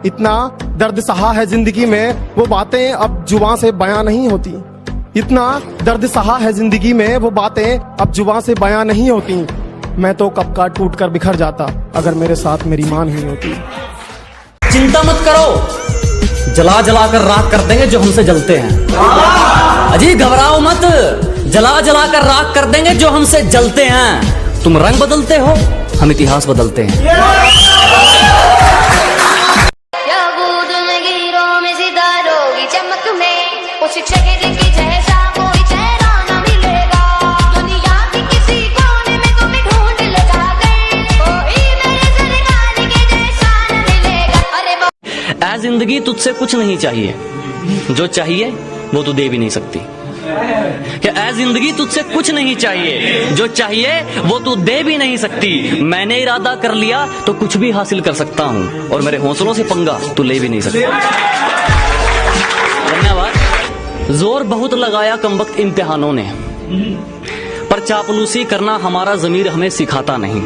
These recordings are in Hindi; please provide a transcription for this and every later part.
इतना दर्द सहा है जिंदगी में वो बातें अब जुबां से बयां नहीं होती। इतना दर्द सहा है जिंदगी में वो बातें अब जुबां से बयां नहीं होती। मैं तो कब का टूट कर बिखर जाता अगर मेरे साथ मेरी मां नहीं होती। चिंता मत करो, जला जला कर राख कर देंगे जो हमसे जलते हैं। अजी घबराओ मत, जला जला कर राख कर देंगे जो हमसे जलते हैं। तुम रंग बदलते हो, हम इतिहास बदलते हैं। ऐ जिंदगी तुझसे कुछ नहीं चाहिए, जो चाहिए वो तू दे भी नहीं सकती। क्या ऐ जिंदगी तुझसे कुछ नहीं चाहिए, जो चाहिए वो तू दे भी नहीं सकती। मैंने इरादा कर लिया तो कुछ भी हासिल कर सकता हूँ, और मेरे हौसलों से पंगा तू ले भी नहीं सकता। धन्यवाद। जोर बहुत लगाया कमबख्त इम्तिहानों ने, पर चापलूसी करना हमारा ज़मीर हमें सिखाता नहीं।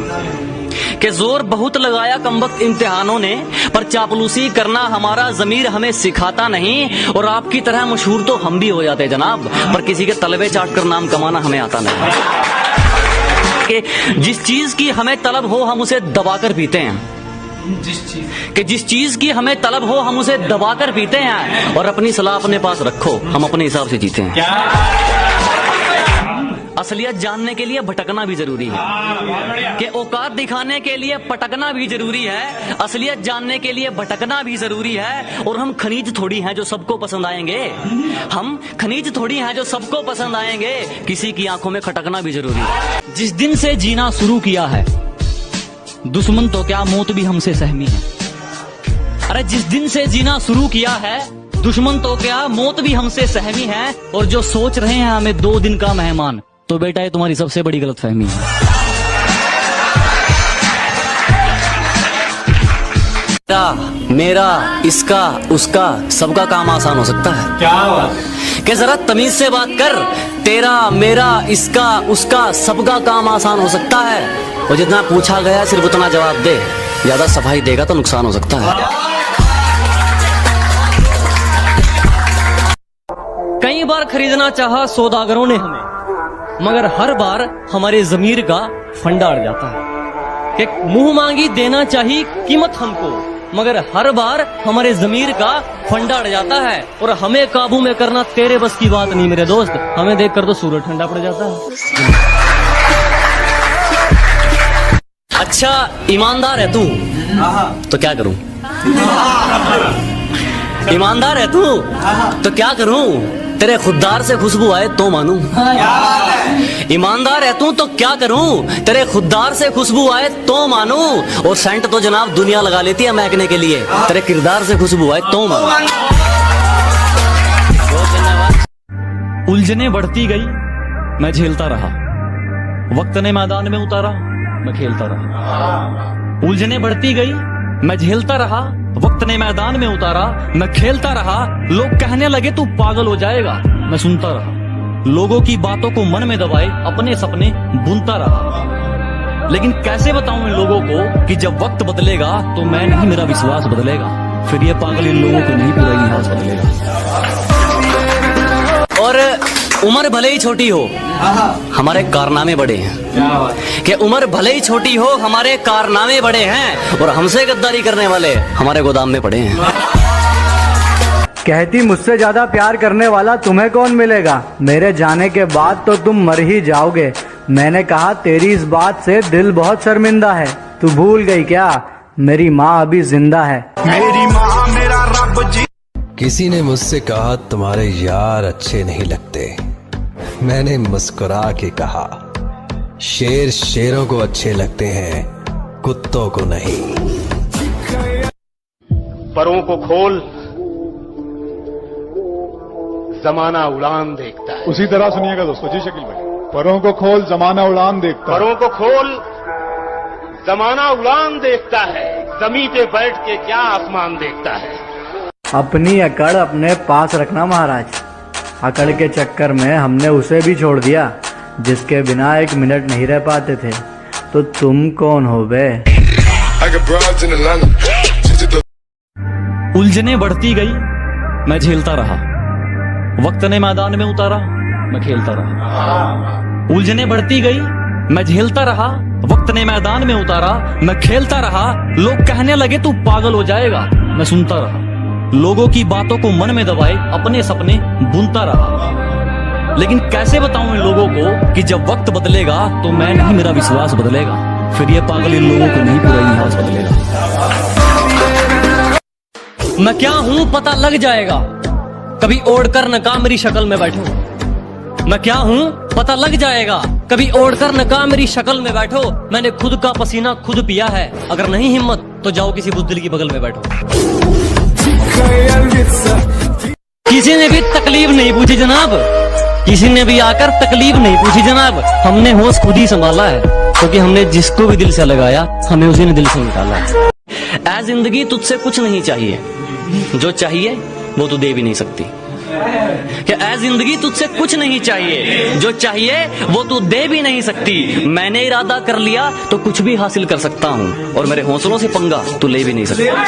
कि जोर बहुत लगाया कमबख्त इम्तिहानों ने, पर चापलूसी करना हमारा ज़मीर हमें सिखाता नहीं। और आपकी तरह मशहूर तो हम भी हो जाते जनाब, पर किसी के तलबे चाट कर नाम कमाना हमें आता नहीं। कि जिस चीज की हमें तलब हो हम उसे दबाकर पीते हैं। जिस चीज की हमें तलब हो हम उसे दबाकर पीते हैं। और अपनी सलाह अपने पास रखो, हम अपने हिसाब से जीते हैं। असलियत जानने के लिए भटकना भी जरूरी है, कि औकात दिखाने के लिए पटकना भी जरूरी है। असलियत जानने के लिए भटकना भी जरूरी है। और हम खनीज थोड़ी हैं जो सबको पसंद आएंगे, हम खनीज थोड़ी हैं जो सबको पसंद आएंगे। किसी की आंखों में खटकना भी जरूरी है। जिस दिन से जीना शुरू किया है, दुश्मन तो क्या मौत भी हमसे सहमी है। अरे जिस दिन से जीना शुरू किया है, दुश्मन तो क्या मौत भी हमसे सहमी है। और जो सोच रहे हैं हमें 2 दिन का मेहमान, तो बेटा ये तुम्हारी सबसे बड़ी गलतफहमी है। मेरा, इसका, उसका, सबका काम आसान हो सकता है। क्या बात? कि जरा तमीज से बात कर। तेरा, मेरा, इसका, उसका, सबका काम आसान हो सकता है। और जितना पूछा गया सिर्फ उतना जवाब दे। ज्यादा सफाई देगा तो नुकसान हो सकता है। कई बार खरीदना चाहा सौदागरों ने हमें, मगर हर बार हमारे जमीर का फंडा अड़ जाता है। कि मुंह मांगी देना चाहिए कीमत हमको, मगर हर बार हमारे जमीर का फंडा अड़ जाता है। और हमें काबू में करना तेरे बस की बात नहीं मेरे दोस्त, हमें देखकर तो सूरज ठंडा पड़ जाता है। अच्छा ईमानदार है तू तो क्या करूं? ईमानदार है तू तो क्या करूं? तेरे खुददार से खुशबू आए तो मानूं। ईमानदार है तू तो क्या करूं? तेरे खुददार से खुशबू आए तो मानूं। और सेंट तो जनाब दुनिया लगा लेती है महकने के लिए, तेरे किरदार से खुशबू आए तो मानूं। उलझने बढ़ती गई, मैं झेलता रहा। वक्त ने मैदान में उतारा, मैं खेलता रहा। उलझने बढ़ती गई, मैं झेलता रहा। वक्त ने मैदान में उतारा, मैं खेलता रहा। लोग कहने लगे तू पागल हो जाएगा, मैं सुनता रहा। लोगों की बातों को मन में दबाए अपने सपने बुनता रहा। लेकिन कैसे बताऊं इन लोगों को कि जब वक्त बदलेगा तो मैं नहीं, मेरा विश्वास बदलेगा। फिर ये पागल इन लोगों को नहीं, पूरा इतिहास बदलेगा। और उम्र भले ही छोटी हो, हमारे कारनामे बड़े हैं। कि उम्र भले ही छोटी हो, हमारे कारनामे बड़े हैं। और हमसे गद्दारी करने वाले हमारे गोदाम में पड़े हैं। कहती मुझसे ज्यादा प्यार करने वाला तुम्हें कौन मिलेगा? मेरे जाने के बाद तो तुम मर ही जाओगे। मैंने कहा तेरी इस बात से दिल बहुत शर्मिंदा है। तू भूल गई क्या? मेरी माँ अभी जिंदा है। मेरी माँ मेरा रब जी। किसी ने मुझसे कहा तुम्हारे यार अच्छे नहीं लगते। मैंने मुस्कुरा के कहा शेर शेरों को अच्छे लगते हैं, कुत्तों को नहीं। परों को खोल, जमाना उड़ान देखता है। उसी तरह सुनिएगा दोस्तों। जी शकील भाई। परों को खोल, जमाना उड़ान देखता है। परों को खोल, जमाना उड़ान देखता है। जमीन पे बैठ के क्या आसमान देखता है। अपनी अकड़ अपने पास रखना महाराज। अकड़ के चक्कर में हमने उसे भी छोड़ दिया जिसके बिना 1 मिनट नहीं रह पाते थे। तो तुम कौन हो बे? उलझने बढ़ती गई, मैं झेलता रहा। वक्त ने मैदान में उतारा, मैं खेलता रहा। उलझने बढ़ती गई, मैं झेलता रहा। वक्त ने मैदान में उतारा, मैं खेलता रहा। लोग कहने लगे तू पागल हो जाएगा, मैं सुनता रहा। लोगों की बातों को मन में दबाए अपने सपने बुनता रहा। लेकिन कैसे बताऊं इन लोगों को कि जब वक्त बदलेगा तो मैं नहीं, मेरा विश्वास बदलेगा। फिर ये पागल इन लोगों को नहीं, पूरा इतिहास बदलेगा। मैं क्या हूं पता लग जाएगा, कभी ओढ़कर नकाब मेरी शक्ल में बैठो। मैं क्या हूं पता लग जाएगा, कभी ओढ़कर नकाब मेरी शक्ल में बैठो। मैंने खुद का पसीना खुद पिया है, अगर नहीं हिम्मत तो जाओ किसी बुज़दिल की बगल में बैठो। किसी ने भी तकलीफ नहीं पूछी जनाब, किसी ने भी आकर तकलीफ नहीं पूछी जनाब। हमने होश खुद ही संभाला है, क्योंकि हमने जिसको भी दिल से लगाया हमें उसी ने दिल से निकाला है। ऐ जिंदगी तुझसे कुछ नहीं चाहिए, जो चाहिए वो तू दे भी नहीं सकती। क्या ऐ जिंदगी तुझसे कुछ नहीं चाहिए, जो चाहिए वो तू दे भी नहीं सकती। मैंने इरादा कर लिया तो कुछ भी हासिल कर सकता हूँ, और मेरे हौसलों से पंगा तू ले भी नहीं सकता।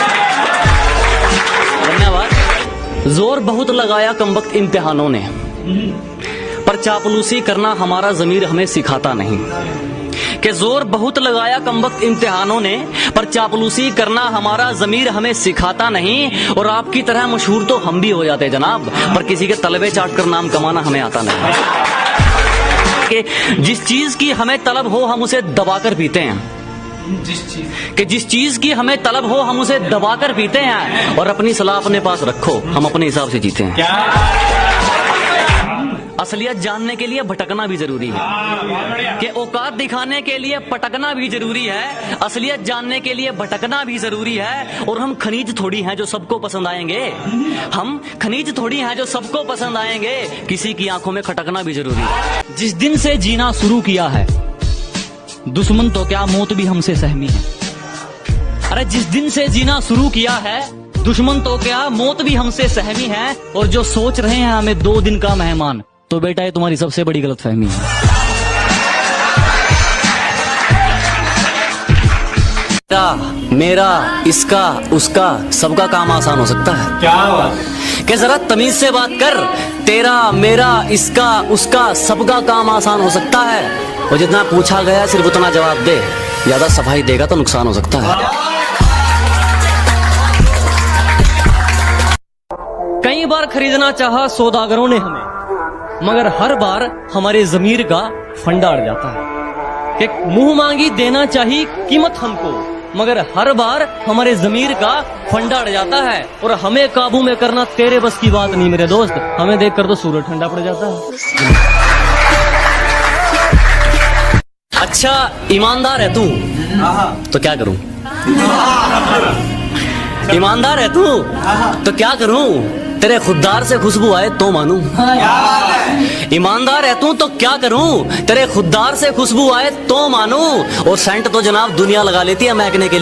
धन्यवाद। जोर बहुत लगाया कमबख्त इम्तिहानों ने, पर चापलूसी करना हमारा ज़मीर हमें सिखाता नहीं। कि जोर बहुत लगाया कमबख्त इम्तिहानों ने, पर चापलूसी करना हमारा ज़मीर हमें सिखाता नहीं। और आपकी तरह मशहूर तो हम भी हो जाते जनाब, पर किसी के तलबे चाट कर नाम कमाना हमें आता नहीं। कि जिस चीज की हमें तलब हो हम उसे दबाकर पीते हैं, जिस चीज की हमें तलब हो हम उसे दबाकर पीते हैं। और अपनी सलाह अपने पास रखो, हम अपने हिसाब से जीते हैं। असलियत जानने के लिए भटकना भी जरूरी है, कि औकात दिखाने के लिए पटकना भी जरूरी है। असलियत जानने के लिए भटकना भी जरूरी है। और हम खनीज थोड़ी हैं जो सबको पसंद आएंगे, हम खनीज थोड़ी हैं जो सबको पसंद आएंगे। किसी की आंखों में खटकना भी जरूरी है। जिस दिन से जीना शुरू किया है, दुश्मन तो क्या मौत भी हमसे सहमी है। अरे जिस दिन से जीना शुरू किया है, दुश्मन तो क्या मौत भी हमसे सहमी है। और जो सोच रहे हैं हमें 2 दिन का मेहमान, तो बेटा ये तुम्हारी सबसे बड़ी गलतफहमी है। मेरा, इसका, उसका, सबका काम आसान हो सकता है। क्या बात कि जरा तमीज से बात कर। तेरा, मेरा, इसका, उसका, सबका काम आसान हो सकता है। और जितना पूछा गया सिर्फ उतना जवाब दे, ज्यादा सफाई देगा तो नुकसान हो सकता है। कई बार खरीदना चाहा सौदागरों ने हमें, मगर हर बार हमारे जमीर का फंडा अड़ जाता है। कि मुंह मांगी देना चाहिए कीमत हमको, मगर हर बार हमारे जमीर का फंडा अड़ जाता है। और हमें काबू में करना तेरे बस की बात नहीं मेरे दोस्त, हमें देखकर तो सूरज ठंडा पड़ जाता है। अच्छा ईमानदार है तू तो क्या करूं, ईमानदार है तू तो क्या करूं। तेरे खुददार से खुशबू आए तो मानूं। ईमानदार है तू तो क्या करूं, तेरे खुददार से खुशबू आए तो मानूं। और सेंट तो जनाब दुनिया लगा लेती है महकने के लिए।